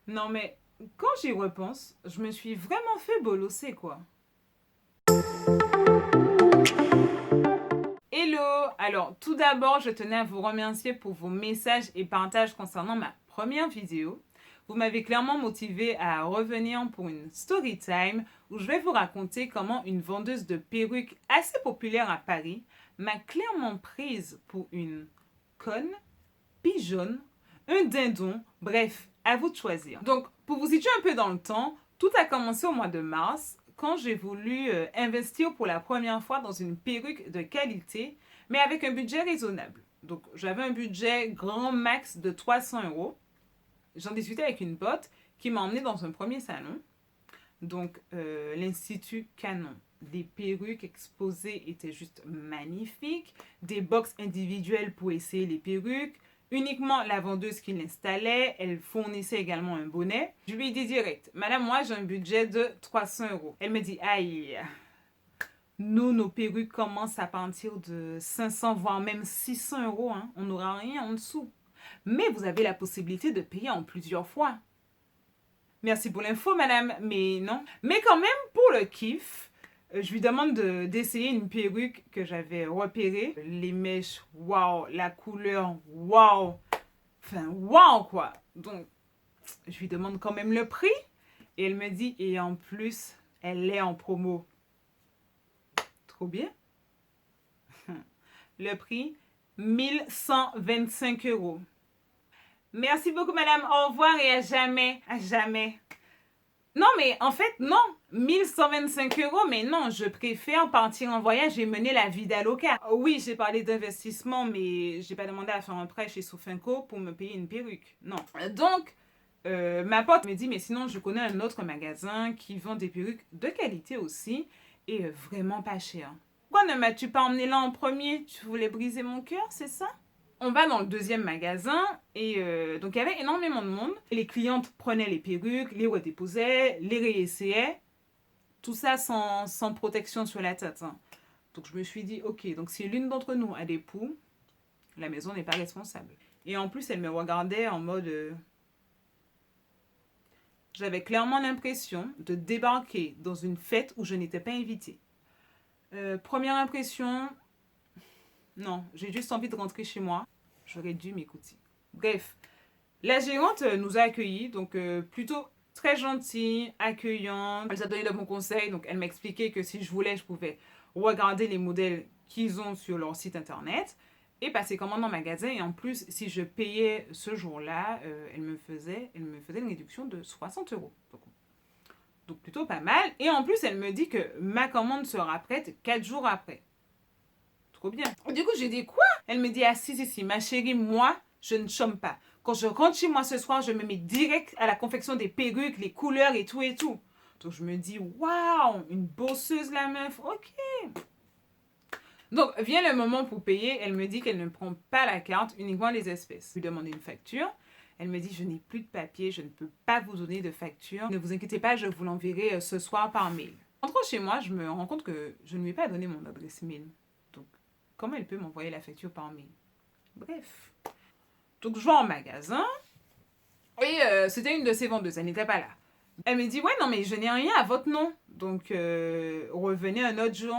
Non mais, quand j'y repense, je me suis vraiment fait bolosser quoi. Hello! Alors, tout d'abord, je tenais à vous remercier pour vos messages et partages concernant ma première vidéo. Vous m'avez clairement motivé à revenir pour une story time où je vais vous raconter comment une vendeuse de perruques assez populaire à Paris m'a clairement prise pour une conne, pigeonne, un dindon, bref, à vous de choisir. Donc, pour vous situer un peu dans le temps, tout a commencé au mois de mars quand j'ai voulu investir pour la première fois dans une perruque de qualité, mais avec un budget raisonnable. Donc, j'avais un budget grand max de 300 euros. J'en discutais avec une pote qui m'a emmené dans un premier salon, donc l'Institut Canon. Des perruques exposées étaient juste magnifiques, des box individuelles pour essayer les perruques, uniquement la vendeuse qui l'installait, elle fournissait également un bonnet. Je lui ai dit direct, madame, moi j'ai un budget de 300 euros. Elle me dit, aïe, nous, nos perruques commencent à partir de 500, voire même 600 euros. Hein. On n'aura rien en dessous. Mais vous avez la possibilité de payer en plusieurs fois. Merci pour l'info, madame, mais non. Mais quand même, pour le kiff, je lui demande d'essayer une perruque que j'avais repérée. Les mèches, waouh, la couleur, waouh. Enfin, waouh, quoi. Donc, je lui demande quand même le prix. Et elle me dit, et en plus, elle est en promo. Trop bien. Le prix, 1125 euros. Merci beaucoup, madame. Au revoir et à jamais. À jamais. Non, mais en fait, non. 1125 euros, mais non, je préfère partir en voyage et mener la vie d'Aloca. Oui, j'ai parlé d'investissement, mais j'ai pas demandé à faire un prêt chez Sofinco pour me payer une perruque. Non. Donc, ma pote me dit, mais sinon, je connais un autre magasin qui vend des perruques de qualité aussi et vraiment pas cher. Pourquoi ne m'as-tu pas emmené là en premier? Tu voulais briser mon cœur, c'est ça? On va dans le deuxième magasin et donc il y avait énormément de monde. Les clientes prenaient les perruques, les redéposaient, les réessayaient. Tout ça sans protection sur la tête. Hein. Donc je me suis dit, ok, donc si l'une d'entre nous a des poux, la maison n'est pas responsable. Et en plus, elle me regardait en mode... J'avais clairement l'impression de débarquer dans une fête où je n'étais pas invitée. Première impression, non, j'ai juste envie de rentrer chez moi. J'aurais dû m'écouter. Bref, la gérante nous a accueillis, donc plutôt très gentille, accueillante. Elle nous a donné de bons conseils, donc elle m'a expliqué que si je voulais, je pouvais regarder les modèles qu'ils ont sur leur site internet et passer commande en magasin. Et en plus, si je payais ce jour-là, elle me faisait une réduction de 60 euros. Donc plutôt pas mal. Et en plus, elle me dit que ma commande sera prête 4 jours après. Trop bien. Du coup, j'ai dit quoi? Elle me dit, ah si, ma chérie, moi, je ne chôme pas. Quand je rentre chez moi ce soir, je me mets direct à la confection des perruques, les couleurs et tout et tout. Donc je me dis, waouh, une bosseuse la meuf, ok. Donc vient le moment pour payer, elle me dit qu'elle ne prend pas la carte, uniquement les espèces. Je lui demande une facture. Elle me dit, je n'ai plus de papier, je ne peux pas vous donner de facture. Ne vous inquiétez pas, je vous l'enverrai ce soir par mail. En rentrant chez moi, je me rends compte que je ne lui ai pas donné mon adresse mail. Donc, comment elle peut m'envoyer la facture par mail? Bref. Donc, je vais en magasin. Et c'était une de ses vendeuses, elle n'était pas là. Elle me dit, ouais, non, mais je n'ai rien à votre nom. Donc, revenez un autre jour.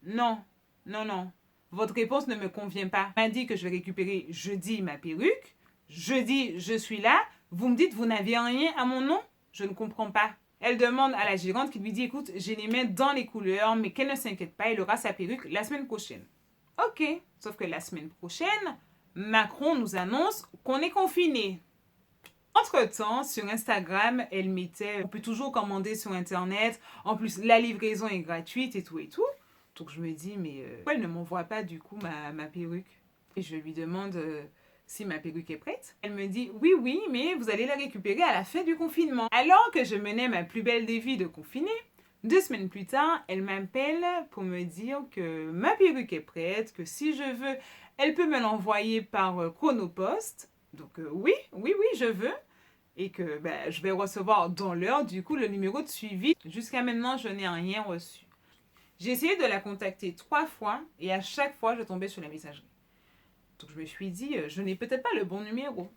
Non, non. Votre réponse ne me convient pas. Elle m'a dit que je vais récupérer jeudi ma perruque. Jeudi, je suis là. Vous me dites, vous n'avez rien à mon nom? Je ne comprends pas. Elle demande à la gérante qui lui dit, écoute, j'ai les mains dans les couleurs, mais qu'elle ne s'inquiète pas, elle aura sa perruque la semaine prochaine. Ok, sauf que la semaine prochaine, Macron nous annonce qu'on est confiné. Entre-temps, sur Instagram, elle mettait, on peut toujours commander sur Internet, en plus la livraison est gratuite et tout et tout. Donc je me dis, mais pourquoi elle ne m'envoie pas du coup ma perruque? Et je lui demande si ma perruque est prête. Elle me dit, oui, mais vous allez la récupérer à la fin du confinement. Alors que je menais ma plus belle des vies de confinée, 2 semaines plus tard, elle m'appelle pour me dire que ma perruque est prête, que si je veux, elle peut me l'envoyer par Chronopost. Donc oui, je veux. Et que je vais recevoir dans l'heure, du coup, le numéro de suivi. Jusqu'à maintenant, je n'ai rien reçu. J'ai essayé de la contacter 3 fois et à chaque fois, je tombais sur la messagerie. Donc je me suis dit, je n'ai peut-être pas le bon numéro.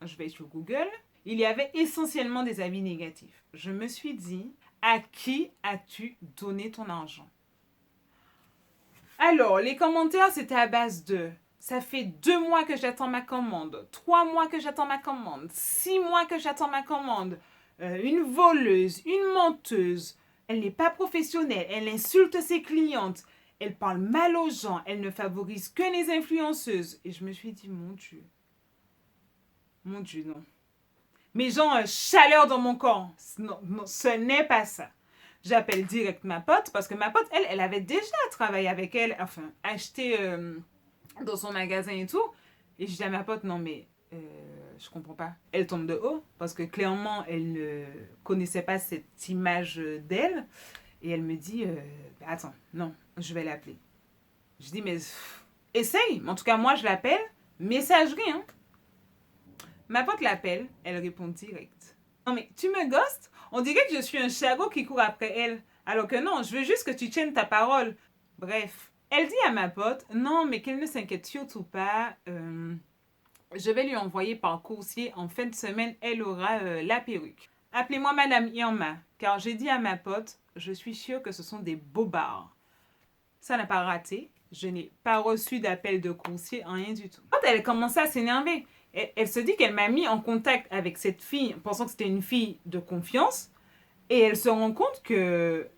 Je vais sur Google il y avait essentiellement des avis négatifs. Je me suis dit, à qui as-tu donné ton argent? Alors, les commentaires, c'était à base de « Ça fait 2 mois que j'attends ma commande, 3 mois que j'attends ma commande, 6 mois que j'attends ma commande, une voleuse, une menteuse, elle n'est pas professionnelle, elle insulte ses clientes, elle parle mal aux gens, elle ne favorise que les influenceuses. » Et je me suis dit, mon Dieu, non. Mais genre, chaleur dans mon corps. Non, non, ce n'est pas ça. J'appelle direct ma pote parce que ma pote, elle avait déjà travaillé avec elle, enfin, acheté dans son magasin et tout. Et je dis à ma pote, non mais, je comprends pas. Elle tombe de haut parce que clairement, elle ne connaissait pas cette image d'elle. Et elle me dit, attends, non, je vais l'appeler. Je dis, mais essaye. En tout cas, moi, je l'appelle. Messagerie, hein. Ma pote l'appelle, elle répond direct. Non mais, tu me ghostes? On dirait que je suis un chagot qui court après elle. Alors que non, je veux juste que tu tiennes ta parole. Bref, elle dit à ma pote, non mais qu'elle ne s'inquiète surtout pas. Je vais lui envoyer par coursier en fin de semaine, elle aura la perruque. Appelez-moi Madame Irma, car j'ai dit à ma pote, je suis sûre que ce sont des bobards. Ça n'a pas raté. Je n'ai pas reçu d'appel de coursier, rien du tout. Quand elle commençait à s'énerver, elle se dit qu'elle m'a mis en contact avec cette fille, pensant que c'était une fille de confiance, et elle se rend compte que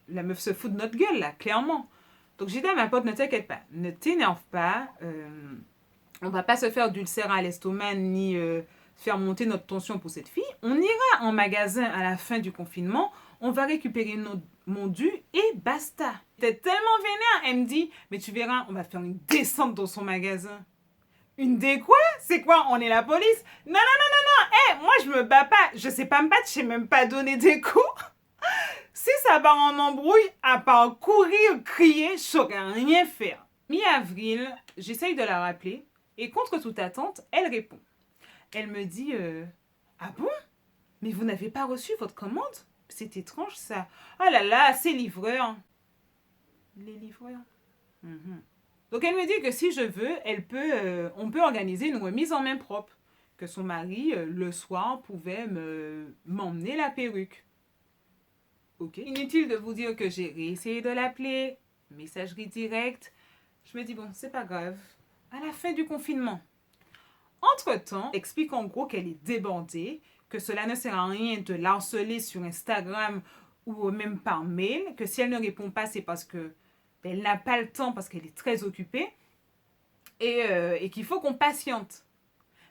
la meuf se fout de notre gueule, là, clairement. Donc j'ai dit à ma pote, ne t'inquiète pas, ne t'énerve pas, on va pas se faire d'ulcère à l'estomac, ni faire monter notre tension pour cette fille. On ira en magasin à la fin du confinement, on va récupérer mon dû et basta. J'étais tellement vénère, elle me dit, mais tu verras, on va faire une descente dans son magasin. Une dé quoi? C'est quoi? On est la police? Non, non, non, non, non. Hey, moi, je me bats pas. Je sais pas me battre. Je sais même pas donner des coups. Si ça part en embrouille, à part courir, crier, je saurais rien faire. Mi-avril, j'essaye de la rappeler. Et contre toute attente, elle répond. Elle me dit, ah bon? Mais vous n'avez pas reçu votre commande? C'est étrange, ça. Oh là là, c'est livreur. Les livreurs. Donc elle me dit que si je veux, on peut organiser une remise en main propre. Que son mari, le soir, pouvait m'emmener la perruque. Ok. Inutile de vous dire que j'ai réessayé de l'appeler. Messagerie directe. Je me dis, bon, c'est pas grave. À la fin du confinement. Entre-temps, elle explique en gros qu'elle est débordée, que cela ne sert à rien de l'harceler sur Instagram ou même par mail, que si elle ne répond pas, c'est parce que elle n'a pas le temps parce qu'elle est très occupée et qu'il faut qu'on patiente.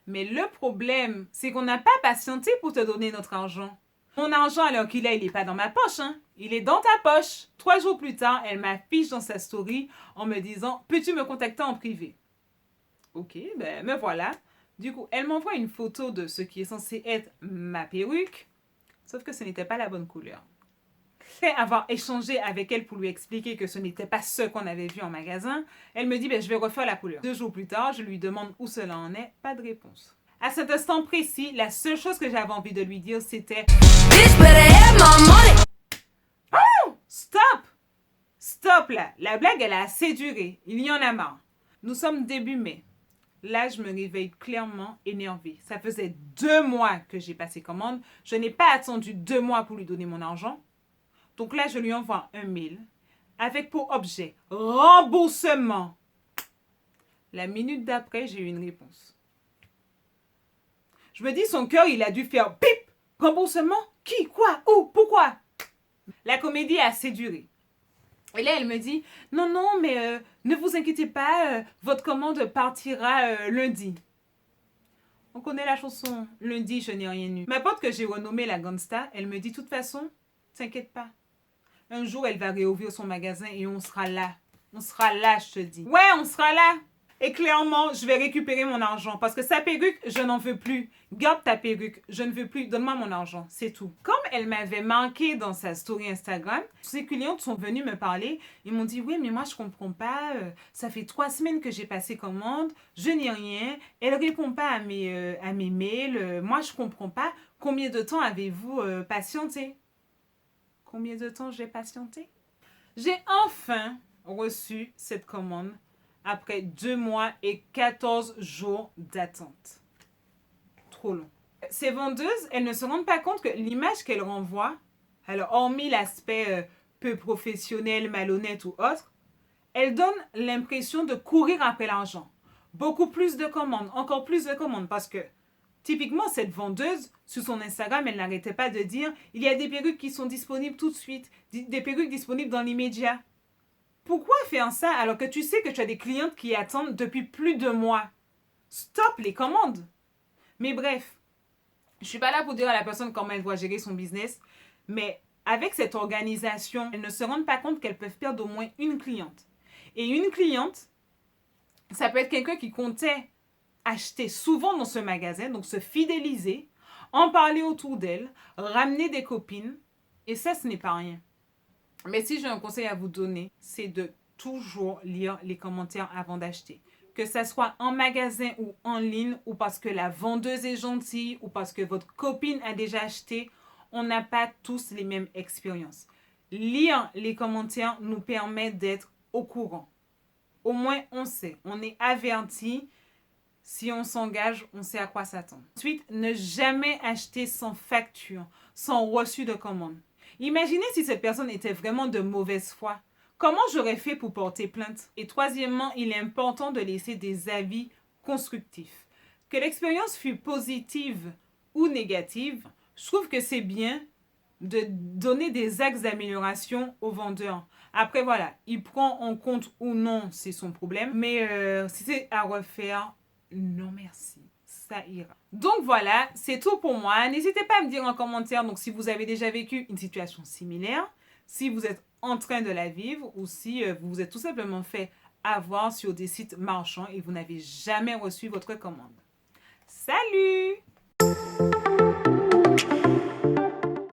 Mais le problème, c'est qu'on n'a pas patienté pour te donner notre argent. Mon argent, alors qu'il est, il n'est pas dans ma poche, hein. Il est dans ta poche. 3 jours plus tard, elle m'affiche dans sa story en me disant « Peux-tu me contacter en privé ?» Ok, ben me voilà. Du coup, elle m'envoie une photo de ce qui est censé être ma perruque, sauf que ce n'était pas la bonne couleur. Après avoir échangé avec elle pour lui expliquer que ce n'était pas ce qu'on avait vu en magasin, elle me dit je vais refaire la couleur. 2 jours plus tard, je lui demande où cela en est, pas de réponse. À cet instant précis, la seule chose que j'avais envie de lui dire, c'était oh, stop! Stop là! La blague, elle a assez duré. Il y en a marre. Nous sommes début mai. Là, je me réveille clairement énervée. Ça faisait 2 mois que j'ai passé commande. Je n'ai pas attendu 2 mois pour lui donner mon argent. Donc là, je lui envoie un mail avec pour objet remboursement. La minute d'après, j'ai eu une réponse. Je me dis, son cœur, il a dû faire pip. Remboursement? Qui? Quoi? Où? Pourquoi? La comédie a assez duré. Et là, elle me dit, non, non, mais ne vous inquiétez pas, votre commande partira lundi. On connaît la chanson. Lundi, je n'ai rien eu. Ma pote que j'ai renommée la Gangsta, elle me dit, de toute façon, t'inquiète pas. Un jour, elle va réouvrir son magasin et on sera là. On sera là, je te dis. Ouais, on sera là. Et clairement, je vais récupérer mon argent. Parce que sa perruque, je n'en veux plus. Garde ta perruque. Je ne veux plus. Donne-moi mon argent. C'est tout. Comme elle m'avait marqué dans sa story Instagram, ses clientes sont venues me parler. Ils m'ont dit, oui, mais moi, je comprends pas. Ça fait 3 semaines que j'ai passé commande. Je n'ai rien. Elle répond pas à mes mails. Moi, je comprends pas. Combien de temps avez-vous patienté? Combien de temps j'ai patienté? J'ai enfin reçu cette commande après 2 mois et 14 jours d'attente. Trop long. Ces vendeuses, elles ne se rendent pas compte que l'image qu'elles renvoient, alors hormis l'aspect peu professionnel, malhonnête ou autre, elles donnent l'impression de courir après l'argent. Beaucoup plus de commandes, encore plus de commandes, parce que typiquement, cette vendeuse, sur son Instagram, elle n'arrêtait pas de dire « Il y a des perruques qui sont disponibles tout de suite, des perruques disponibles dans l'immédiat. » Pourquoi faire ça alors que tu sais que tu as des clientes qui attendent depuis plus de mois? Stop les commandes. Mais bref, je ne suis pas là pour dire à la personne comment elle doit gérer son business, mais avec cette organisation, elles ne se rendent pas compte qu'elles peuvent perdre au moins une cliente. Et une cliente, ça peut être quelqu'un qui comptait acheter souvent dans ce magasin, donc se fidéliser, en parler autour d'elle, ramener des copines, et ça, ce n'est pas rien. Mais si j'ai un conseil à vous donner, c'est de toujours lire les commentaires avant d'acheter. Que ça soit en magasin ou en ligne, ou parce que la vendeuse est gentille, ou parce que votre copine a déjà acheté, on n'a pas tous les mêmes expériences. Lire les commentaires nous permet d'être au courant. Au moins, on sait, on est averti. Si on s'engage, on sait à quoi s'attendre. Ensuite, ne jamais acheter sans facture, sans reçu de commande. Imaginez si cette personne était vraiment de mauvaise foi. Comment j'aurais fait pour porter plainte? Et troisièmement, il est important de laisser des avis constructifs. Que l'expérience fût positive ou négative, je trouve que c'est bien de donner des axes d'amélioration au vendeur. Après, voilà, il prend en compte ou non, c'est son problème. Mais si c'est à refaire, non merci, ça ira. Donc voilà, c'est tout pour moi. N'hésitez pas à me dire en commentaire donc, si vous avez déjà vécu une situation similaire, si vous êtes en train de la vivre ou si vous vous êtes tout simplement fait avoir sur des sites marchands et vous n'avez jamais reçu votre commande. Salut!